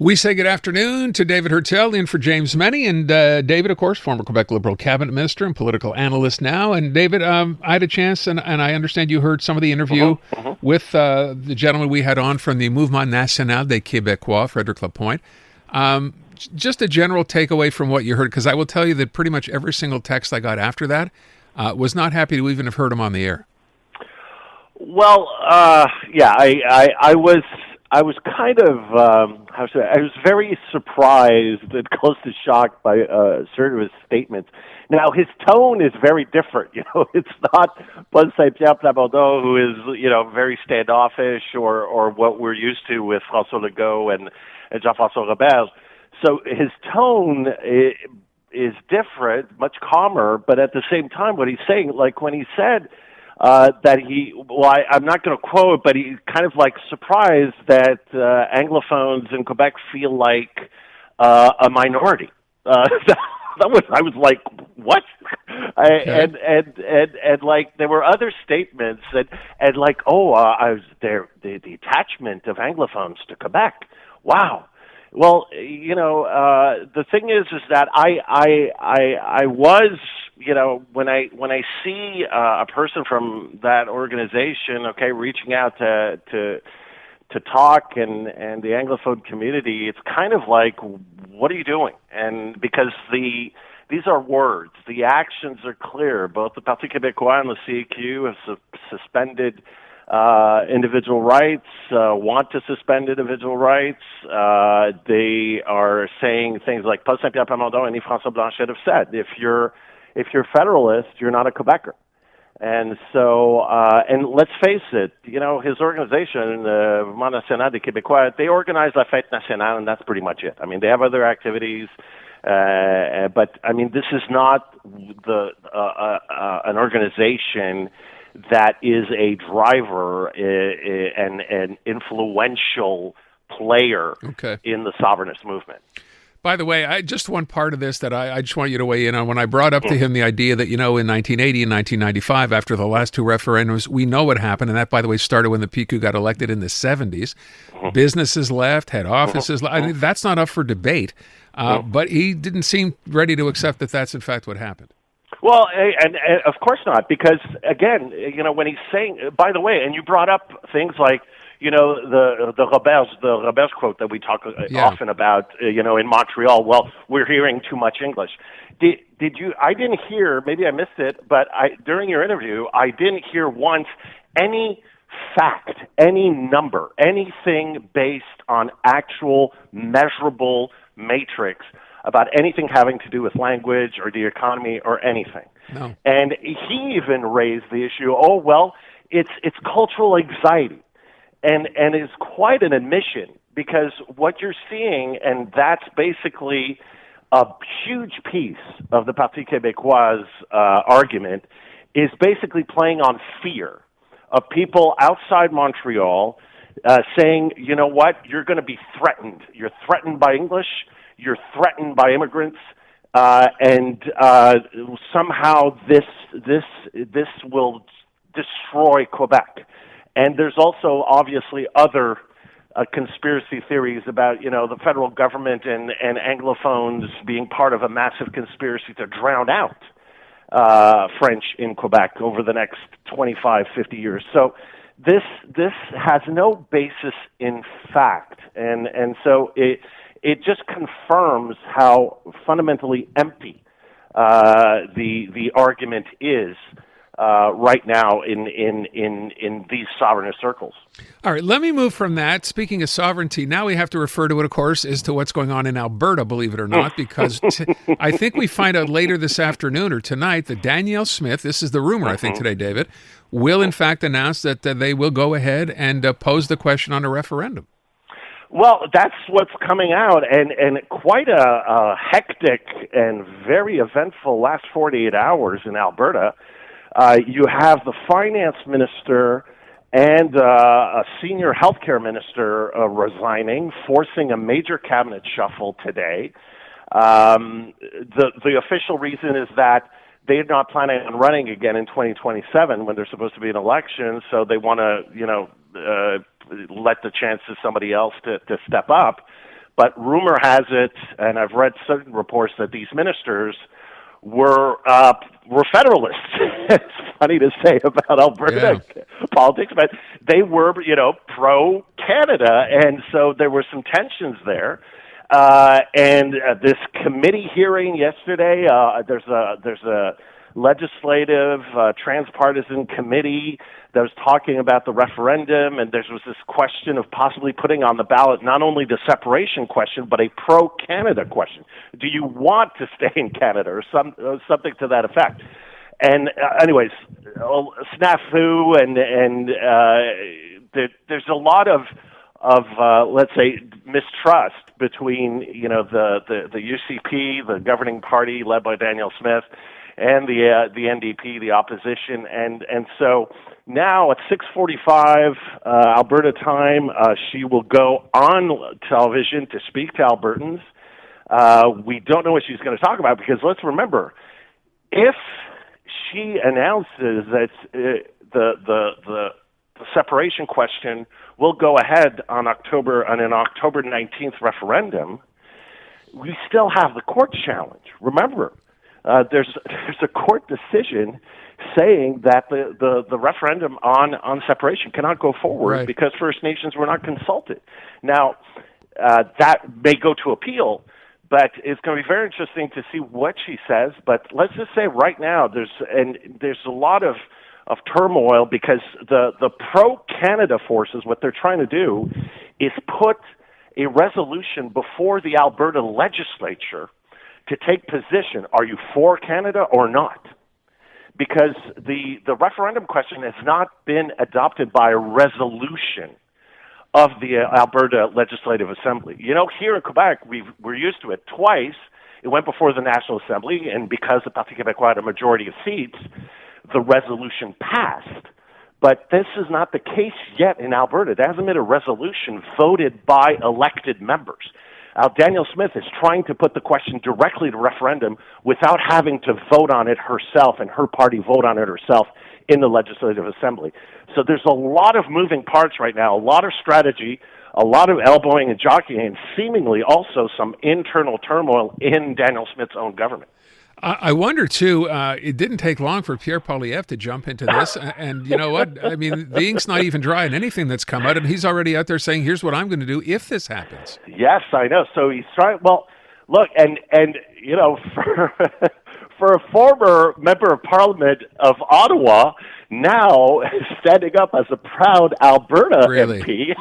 We say good afternoon to David Heurtel in for James Meny. And David, of course, former Quebec Liberal cabinet minister and political analyst now. And David, I had a chance, and I understand you heard some of the interview with the gentleman we had on from the Mouvement National des Québécois, Frédéric Lapointe. Just a general takeaway from what you heard, because I will tell you that pretty much every single text I got after that was not happy to even have heard him on the air. Well, yeah, I was kind of, I was very surprised and close to shocked by certain of his statements. Now, his tone is very different. It's not Paul Saint-Pierre Plamondon, who is, very standoffish or what we're used to with François Legault and Jean-François Robert. So his tone is different, much calmer, but at the same time, what he's saying, like when he said, that I'm not going to quote, but he's kind of like surprised that Anglophones in Quebec feel like a minority. I was like, what? Okay. And like there were other statements and like, I was there, the attachment of Anglophones to Quebec. Wow. Well, the thing is that I was, when I see a person from that organization, reaching out to talk and the Anglophone community, it's kind of like, what are you doing? And because these are words, the actions are clear. Both the Parti Québécois and the CQ have suspended individual rights, want to suspend individual rights. They are saying things like Paul Saint-Pierre Plamondon and François Blanchet have said, if you're Federalist, you're not a Quebecer. And so, and let's face it, his organization, the Mouvement National des Québécois, they organize La Fête Nationale, and that's pretty much it. I mean, they have other activities, but I mean, this is not an organization that is a driver and an influential player in the sovereignist movement. By the way, just one part of this that I just want you to weigh in on. When I brought up to him the idea that, in 1980 and 1995, after the last two referendums, we know what happened. And that, by the way, started when the PQ got elected in the 70s. Businesses left, head offices left. I mean, that's not up for debate. But he didn't seem ready to accept that that's, in fact, what happened. Well, and of course not, because, again, when he's saying, by the way, and you brought up things like, the Robert's quote that we talk often about, in Montreal. Well, we're hearing too much English. Did you? I didn't hear. Maybe I missed it, but during your interview, I didn't hear once any fact, any number, anything based on actual measurable matrix about anything having to do with language or the economy or anything. No. And he even raised the issue. It's cultural anxiety. And it's quite an admission, because what you're seeing, and that's basically a huge piece of the Parti Québécois argument, is basically playing on fear of people outside Montreal saying, you know what, you're going to be threatened. You're threatened by English. You're threatened by immigrants. And somehow this will destroy Quebec. And there's also obviously other conspiracy theories about, the federal government and Anglophones being part of a massive conspiracy to drown out French in Quebec over the next 25, 50 years. So this has no basis in fact. And so it just confirms how fundamentally empty the argument is right now in these sovereignist circles. All right, let me move from that. Speaking of sovereignty, now we have to refer to it, of course, as to what's going on in Alberta, believe it or not, because I think we find out later this afternoon or tonight that Danielle Smith, this is the rumor, I think, today, David, will in fact announce that they will go ahead and pose the question on a referendum. Well, that's what's coming out, and quite a hectic and very eventful last 48 hours in Alberta. You have the finance minister and a senior healthcare minister resigning, forcing a major cabinet shuffle today. The official reason is that they're not planning on running again in 2027 when there's supposed to be an election, so they want to, let the chance to somebody else to step up. But rumor has it, and I've read certain reports, that these ministers were federalists. It's funny to say about Alberta politics, but they were, pro-Canada, and so there were some tensions there. And this committee hearing yesterday, there's a legislative transpartisan committee that was talking about the referendum, and there was this question of possibly putting on the ballot not only the separation question, but a pro-Canada question. Do you want to stay in Canada, or something to that effect? And anyways, snafu, and there's a lot of let's say mistrust between the UCP, the governing party led by Daniel Smith, and the NDP, the opposition, and so now at 6:45 Alberta time, she will go on television to speak to Albertans. We don't know what she's going to talk about, because let's remember, if she announces that the separation question will go ahead on an October 19th referendum, we still have the court challenge. Remember, there's a court decision saying that the referendum on separation cannot go forward because First Nations were not consulted. Now, that may go to appeal, but it's going to be very interesting to see what she says. But let's just say right now there's a lot of turmoil, because the pro-Canada forces, what they're trying to do is put a resolution before the Alberta legislature to take position. Are you for Canada or not? Because the referendum question has not been adopted by a resolution of the Alberta Legislative Assembly. Here in Quebec, we're used to it. Twice, it went before the National Assembly, and because the Parti Québécois had a majority of seats, the resolution passed. But this is not the case yet in Alberta. There hasn't been a resolution voted by elected members. Daniel Smith is trying to put the question directly to referendum without having to vote on it herself, and her party vote on it herself in the Legislative Assembly. So there's a lot of moving parts right now, a lot of strategy, a lot of elbowing and jockeying, and seemingly also some internal turmoil in Daniel Smith's own government. I wonder, too, it didn't take long for Pierre Poilievre to jump into this. And you know what? I mean, the ink's not even dry in anything that's come out, and he's already out there saying, here's what I'm going to do if this happens. Yes, I know. So he's trying. Well, look, and for a former member of Parliament of Ottawa, now standing up as a proud Alberta MP,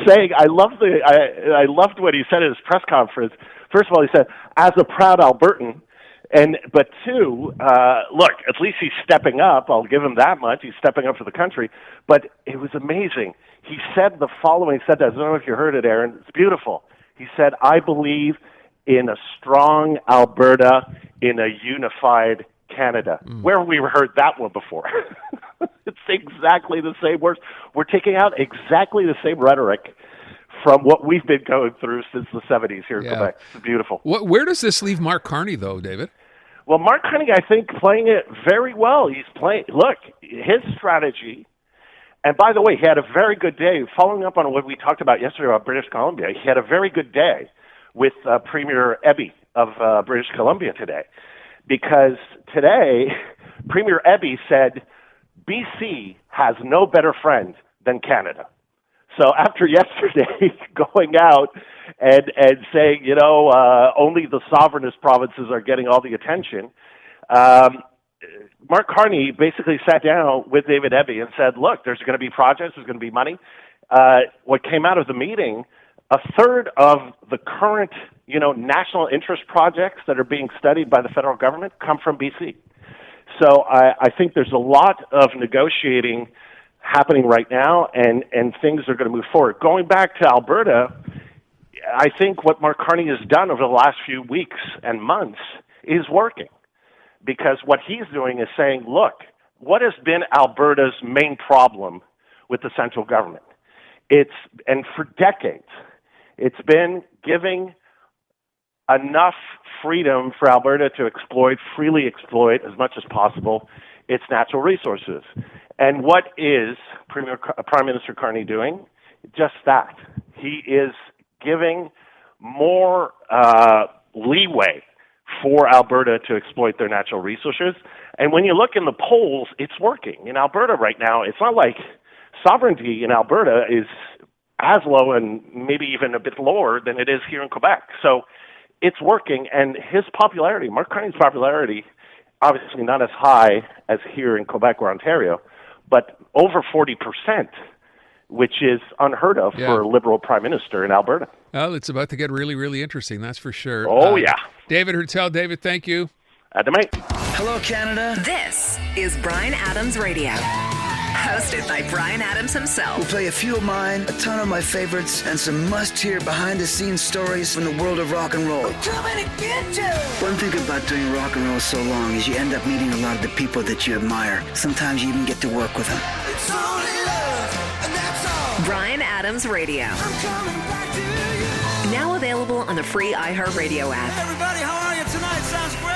saying, I loved what he said at his press conference. First of all, he said, as a proud Albertan, but two, look, at least he's stepping up. I'll give him that much. He's stepping up for the country. But it was amazing. He said the following. He said that. I don't know if you heard it, Aaron. It's beautiful. He said, I believe in a strong Alberta, in a unified Canada. Where have we heard that one before? It's exactly the same words. We're taking out exactly the same rhetoric from what we've been going through since the 70s here in Quebec. It's beautiful. Where does this leave Mark Carney, though, David? Well, Mark Carney, I think, playing it very well. Look, his strategy, and by the way, he had a very good day, following up on what we talked about yesterday about British Columbia. He had a very good day with Premier Eby of British Columbia today, because today, Premier Eby said, BC has no better friend than Canada. So after yesterday going out and saying, only the sovereignist provinces are getting all the attention, Mark Carney basically sat down with David Eby and said, look, there's going to be projects, there's going to be money. What came out of the meeting, a third of the current, national interest projects that are being studied by the federal government come from BC. So I think there's a lot of negotiating happening right now, and things are going to move forward. Going back to Alberta, I think what Mark Carney has done over the last few weeks and months is working, because what he's doing is saying, look, what has been Alberta's main problem with the central government? And for decades, it's been giving enough freedom for Alberta to freely exploit as much as possible its natural resources. And what is Prime Minister Carney doing? Just that. He is giving more leeway for Alberta to exploit their natural resources. And when you look in the polls, it's working. In Alberta right now, it's not like sovereignty in Alberta is as low and maybe even a bit lower than it is here in Quebec. So it's working, and his popularity, Mark Carney's popularity, obviously not as high as here in Quebec or Ontario, but over 40%, which is unheard of for a Liberal Prime Minister in Alberta. Well, it's about to get really, really interesting, that's for sure. Oh, yeah. David Heurtel. David, thank you. Adamait. Hello, Canada. This is Bryan Adams Radio. Hosted by Bryan Adams himself. We'll play a few of mine, a ton of my favorites, and some must-hear behind-the-scenes stories from the world of rock and roll. One thing about doing rock and roll so long is you end up meeting a lot of the people that you admire. Sometimes you even get to work with them. It's only love, and that's all. Bryan Adams Radio. I'm coming back to you. Now available on the free iHeartRadio app. Hey everybody, how are you tonight? Sounds great.